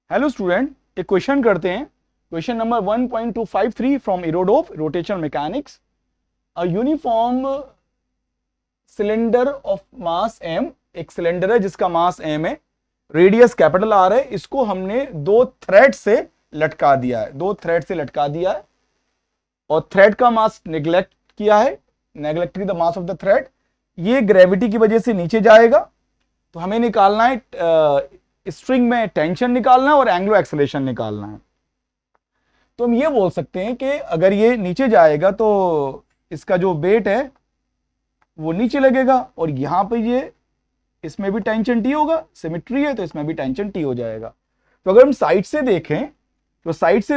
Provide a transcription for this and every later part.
Hello student, एक question करते हैं। Question number 1.253 from Irodov rotational mechanics. A uniform cylinder of mass m, एक cylinder है जिसका मास m है, रेडियस कैपिटल R है। इसको हमने दो थ्रेड से लटका दिया है, दो थ्रेड से लटका दिया है और थ्रेड का मास नेग्लेक्ट किया है, neglected the mass of the thread. ये ग्रेविटी की वजह से नीचे जाएगा, तो हमें निकालना है स्ट्रिंग में टेंशन निकालना है और एंगुलर एक्सेलरेशन निकालना है। तो हम ये बोल सकते हैं कि अगर ये नीचे जाएगा तो इसका जो वेट है वो नीचे लगेगा और यहां पे ये इसमें भी टेंशन टी होगा, सिमेट्री है तो इसमें भी टेंशन टी हो जाएगा। तो अगर हम साइड से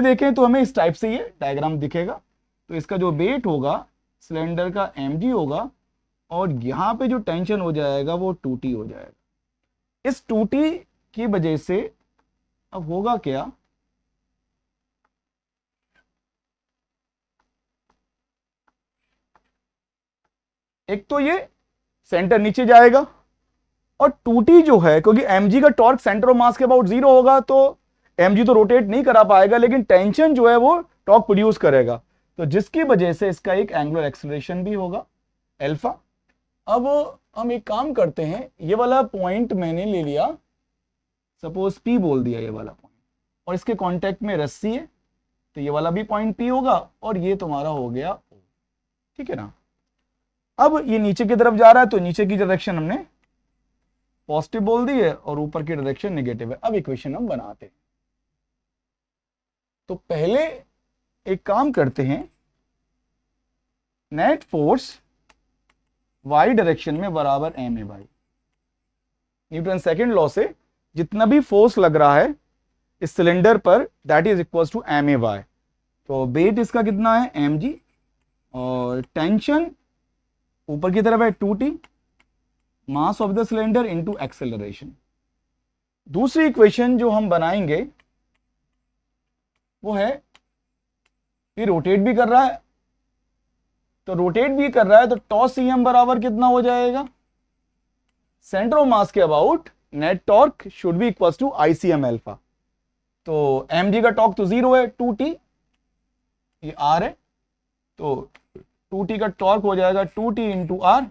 देखें तो हमें इस टाइप से ये डायग्राम दिखेगा। तो इसका जो वेट होगा सिलेंडर का mg होगा और यहां पे जो टेंशन हो जाएगा वो 2t हो जाएगा। इस 2t की वजह से अब होगा क्या, एक तो ये सेंटर नीचे जाएगा और 2t जो है, क्योंकि mg का टॉर्क सेंटर ऑफ मास के अबाउट 0 होगा तो mg तो रोटेट नहीं करा पाएगा, लेकिन टेंशन जो है वो टॉर्क प्रोड्यूस करेगा, तो जिसकी वजह से इसका एक एंगुलर एक्सेलरेशन भी होगा अल्फा। अब हम एक काम करते हैं, ये वाला पॉइंट मैंने ले लिया, सपोज P बोल दिया ये वाला पॉइंट, और इसके कांटेक्ट में रस्सी है तो ये वाला भी पॉइंट P होगा और ये तुम्हारा हो गया O। ठीक है ना। अब ये नीचे की तरफ जा रहा है तो नीचे की डायरेक्शन हमने पॉजिटिव बोल दी है और ऊपर की डायरेक्शन नेगेटिव है। अब इक्वेशन हम बनाते हैं। तो पहले एक काम करते हैं, नेट फोर्स y डायरेक्शन में बराबर m A by Newton second law से जितना भी फोर्स लग रहा है इस सिलेंडर पर that is equal to m A by. तो वेट इसका कितना है mg और टेंशन ऊपर की तरफ है 2t, mass of the cylinder into acceleration. दूसरी इक्वेशन जो हम बनाएंगे वो है, ये रोटेट भी कर रहा है, तो रोटेट भी कर रहा है तो टॉस CM बराबर कितना हो जाएगा, सेंटर ऑफ मास के about net torque should be equal to ICM alpha. तो mg का टॉर्क तो 0 है, 2t ये r है, तो 2t का टॉर्क हो जाएगा 2t इंटू आर,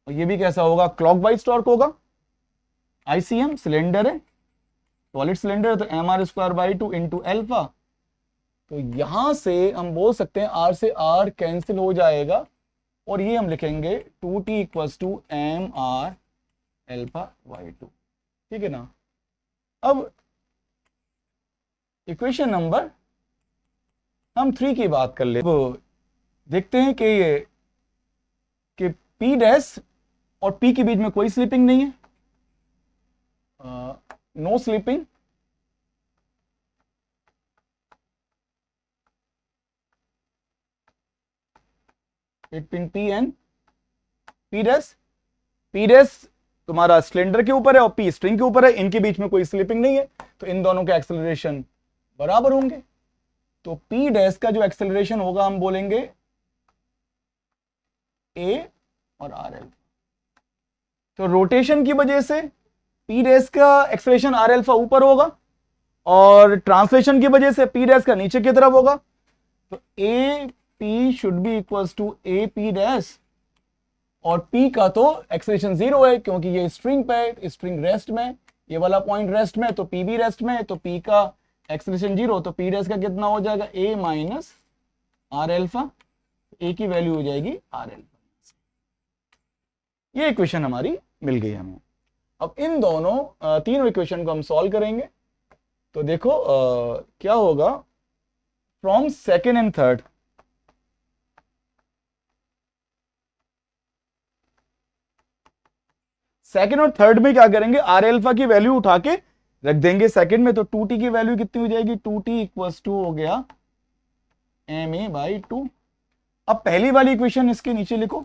और ये भी कैसा होगा, क्लॉकवाइज टॉर्क होगा। ICM सिलेंडर है, सॉलिड सिलेंडर है, तो mr² / 2 इंटू अल्फा। तो यहां से हम बोल सकते हैं r से r कैंसिल हो जाएगा और ये हम लिखेंगे 2t इक्वल्स टू mr अल्फा/2। ठीक है ना। अब इक्वेशन नंबर हम 3 की बात कर ले, देखते हैं कि ये कि P डैश और P के बीच में कोई स्लिपिंग नहीं है, no slipping. Between P and P dash तुम्हारा सिलेंडर के ऊपर है और P स्ट्रिंग के ऊपर है, इनके बीच में कोई स्लिपिंग नहीं है, तो इन दोनों के एक्सेलरेशन बराबर होंगे। तो P डैश का जो एक्सेलरेशन होगा हम बोलेंगे A और R अल्फा। तो रोटेशन की वजह से P डैश का एक्सेलरेशन R अल्फा ऊपर होगा और ट्रांसलेशन की वजह से P डैश का नीचे की तरफ होगा। तो A P should be equals to A P dash, और P का तो एक्सेलरेशन 0 है क्योंकि ये स्ट्रिंग पे, स्ट्रिंग रेस्ट में, ये वाला पॉइंट रेस्ट में, तो P भी रेस्ट में है, तो P का एक्सेलरेशन 0, तो P डैश का कितना हो जाएगा A minus R alpha. A की वैल्यू हो जाएगी R अल्फा। ये इक्वेशन हमारी मिल गई हमें। अब इन दोनों तीनों इक्वेशन को हम सॉल्व करेंगे। तो देखो क्या होगा, from second and third, second और थर्ड में क्या करेंगे, आर अल्फा की वैल्यू उठा के रख देंगे सेकेंड में, तो 2t की वैल्यू कितनी हो जाएगी, 2t इक्वल्स टू हो गया ma/2। अब पहली वाली इक्वेशन इसके नीचे लिखो,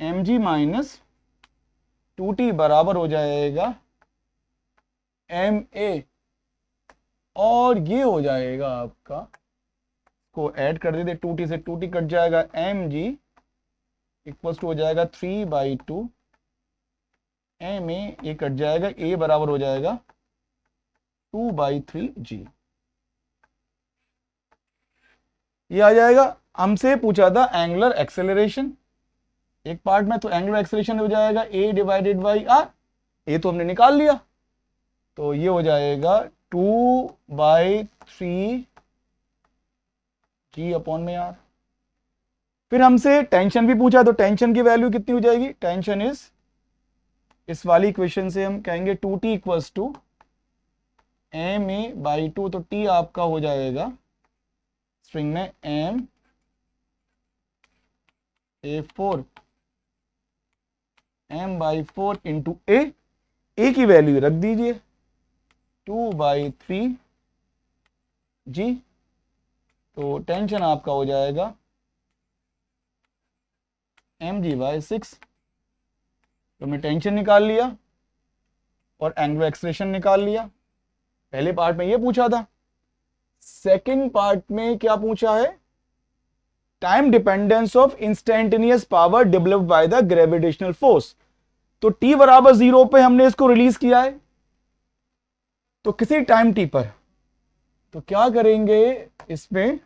mg माइनस 2t बराबर हो जाएगा ma, और ये हो जाएगा आपका, को ऐड कर देते, 2t से 2t कट जाएगा, mg इक्वल्स टू हो जाएगा 3/2 ma, ये कट जाएगा, a बराबर हो जाएगा 2/3g। ये आ जाएगा। हमसे पूछा था एंगुलर एक्सेलरेशन, एक पार्ट में, तो एंगुलर एक्सेलरेशन हो जाएगा a डिवाइडेड बाई आर। ये तो हमने निकाल लिया, तो ये हो जाएगा 2/3g अपॉन में आर। फिर हमसे टेंशन भी पूछा, तो टेंशन की वैल्यू कितनी हो जाएगी? टेंशन इस वाली इक्वेशन से हम कहेंगे 2t इक्वल्स टू ma/2, तो t आपका हो जाएगा स्ट्रिंग में m/4 इंटू ए की वैल्यू रख दीजिए 2/3g, तो टेंशन आपका हो जाएगा mg/6। तो हमने टेंशन निकाल लिया और एंगुलर एक्सेलरेशन निकाल लिया। पहले पार्ट में ये पूछा था। सेकंड पार्ट में क्या पूछा है? Time dependence of instantaneous power developed by the gravitational force. तो t बराबर 0 पे हमने इसको रिलीज किया है, तो किसी टाइम t पर, तो क्या करेंगे इसमें?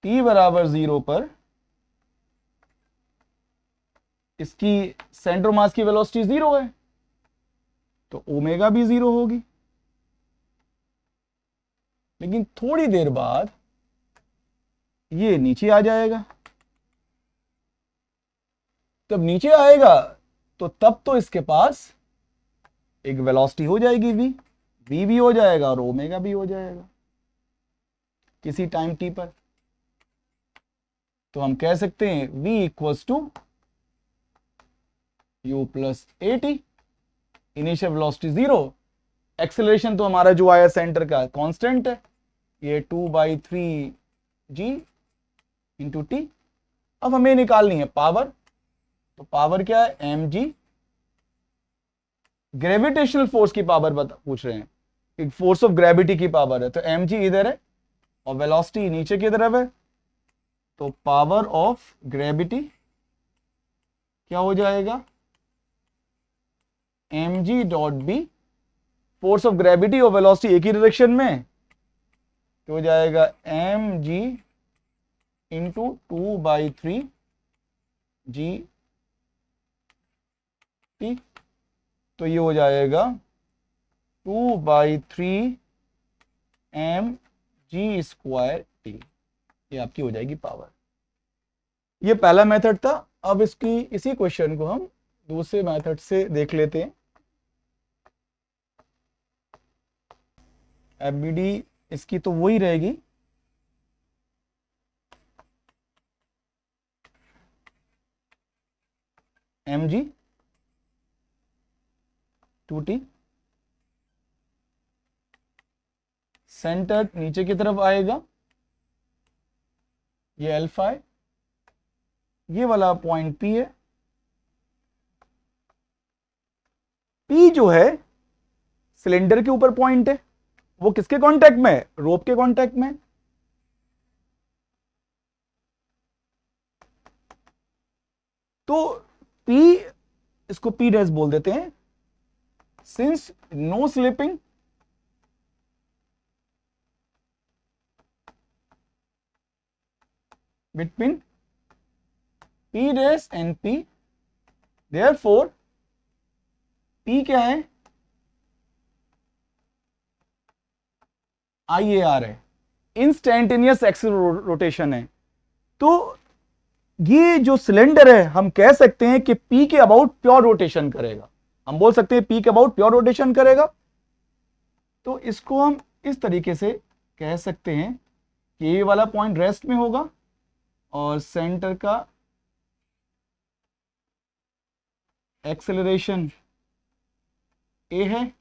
t बराबर 0 पर इसकी सेंटर मास की वेलोसिटी 0 है, तो ओमेगा भी 0 होगी। लेकिन थोड़ी देर बाद ये नीचे आ जाएगा। तब नीचे आएगा तो तब तो इसके पास एक वेलोसिटी हो जाएगी v भी हो जाएगा और ओमेगा भी हो जाएगा किसी टाइम t पर। तो हम कह सकते हैं v equals to u plus A T. Initial velocity 0, acceleration तो हमारा जो आया सेंटर का कांस्टेंट है, ये 2/3g इंटू टी। अब हमें निकालनी है पावर, तो पावर क्या है? mg। ग्रेविटेशनल फोर्स की पावर पूछ रहे हैं, फोर्स ऑफ ग्रेविटी की पावर है, तो mg इधर है और वेलोसिटी नीचे की तरफ है, तो पावर ऑफ ग्रेविटी क्या हो जाएगा? mg dot B. Force of gravity और वेलोसिटी एक ही डायरेक्शन में, तो हो जाएगा mg इंटू 2/3g टी। तो ये हो जाएगा 2/3mg² टी। ये आपकी हो जाएगी पावर। ये पहला मेथड था। अब इसी क्वेश्चन को हम दूसरे मेथड से देख लेते हैं। एफबीडी इसकी तो वही रहेगी, mg 2t। सेंटर नीचे की तरफ आएगा, ये अल्फा है, ये वाला पॉइंट P है। P जो है सिलेंडर के ऊपर पॉइंट है, वो किसके कांटेक्ट में है? रोप के कांटेक्ट में। तो P, इसको P डैश बोल देते हैं। Since no slipping between P dash and P, therefore P क्या है? IAR है, इंस्टेंटेनियस एक्सिलरेशन रोटेशन है। तो ये जो सिलेंडर है हम कह सकते हैं कि P के अबाउट प्योर रोटेशन करेगा। हम बोल सकते हैं P के अबाउट प्योर रोटेशन करेगा। तो इसको हम इस तरीके से कह सकते हैं कि ये वाला पॉइंट रेस्ट में होगा और सेंटर का एक्सेलरेशन A है,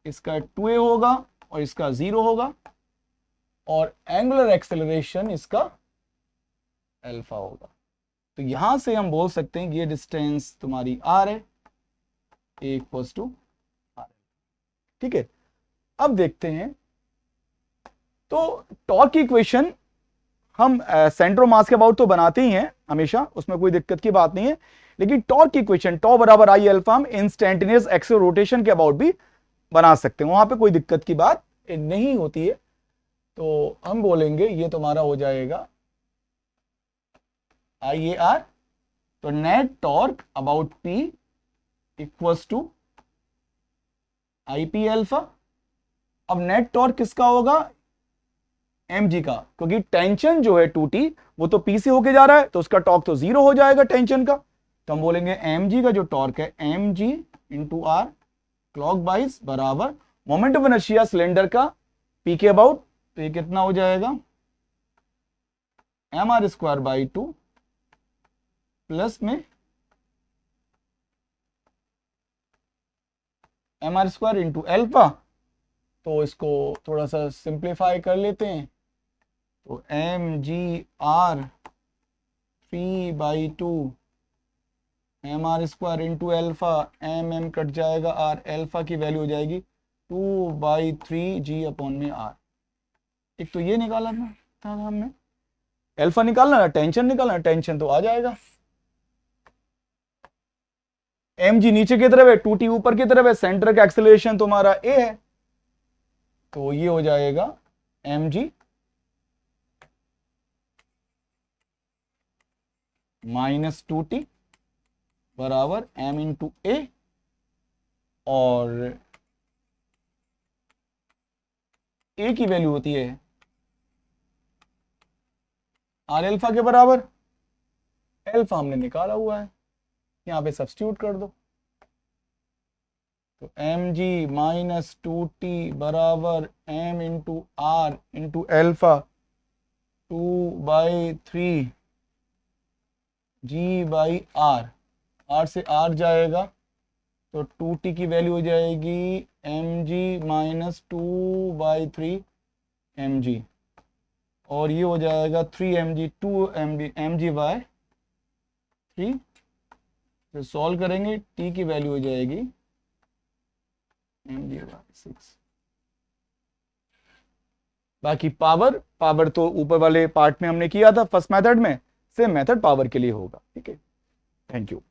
इसका 2a होगा और इसका 0 होगा, और एंगुलर एक्सेलरेशन इसका अल्फा होगा। तो यहां से हम बोल सकते हैं कि ये डिस्टेंस तुम्हारी r है, a इक्वल्स टू r। ठीक है, अब देखते हैं। तो टॉर्क की इक्वेशन हम सेंटर मास के अबाउट तो बनाते ही हैं हमेशा, उसमें कोई दिक्कत की बात नहीं है, लेकिन टॉर्क की इक्वेशन टॉ बराबर आई अल्फा हम इंस्टेंटेनियस एक्सियल रोटेशन के अबाउट भी बना सकते हैं, वहां पे कोई दिक्कत की बात नहीं होती है। तो हम बोलेंगे ये तुम्हारा हो जाएगा आई ए आर, तो net torque about P equals to I P alpha. अब नेट टॉर्क किसका होगा, एम जी का, क्योंकि टेंशन जो है 2T वो तो पी से होके जा रहा है, तो उसका टॉर्क तो 0 हो जाएगा टेंशन का। तो हम बोलेंगे एम जी का जो टॉर्क है m g into r clockwise बराबर मोमेंट ऑफ इनर्शिया सिलेंडर का पी के अबाउट, तो ये कितना हो जाएगा m r square by 2 plus में m r square into alpha. तो इसको थोड़ा सा सिंप्लीफाई कर लेते हैं, तो m g r 3/2 m r square into alpha, m कट जाएगा, आर एल्फा की वैल्यू हो जाएगी 2/3 जी अपॉन में आर। एक तो ये निकाला था हमने, एल्फा निकालना है, टेंशन निकालना है, टेंशन तो आ जाएगा। एम जी नीचे की तरफ है, 2T ऊपर की तरफ है, सेंटर का एक्सेलरेशन तुम्हारा ए है, तो ये हो जाएगा एम जी माइनस 2T बराबर एम इंटू ए, और ए की वैल्यू होती है आर एल्फा के बराबर, एल्फा हमने निकाला हुआ है, यहां पे सब्स्टिट्यूट कर दो, तो एम जी माइनस 2T बराबर M into R into alpha 2/3 G by R, R से आर जाएगा, तो 2T की वैल्यू हो जाएगी M G minus 2/3 M G, और ये हो जाएगा 3mg 2mg mg बाय 3। तो सॉल्व करेंगे, टी की वैल्यू हो जाएगी mg बाय 6। बाकी पावर तो ऊपर वाले पार्ट में हमने किया था फर्स्ट मेथड में, सेम मेथड पावर के लिए होगा। ठीक है, थैंक यू।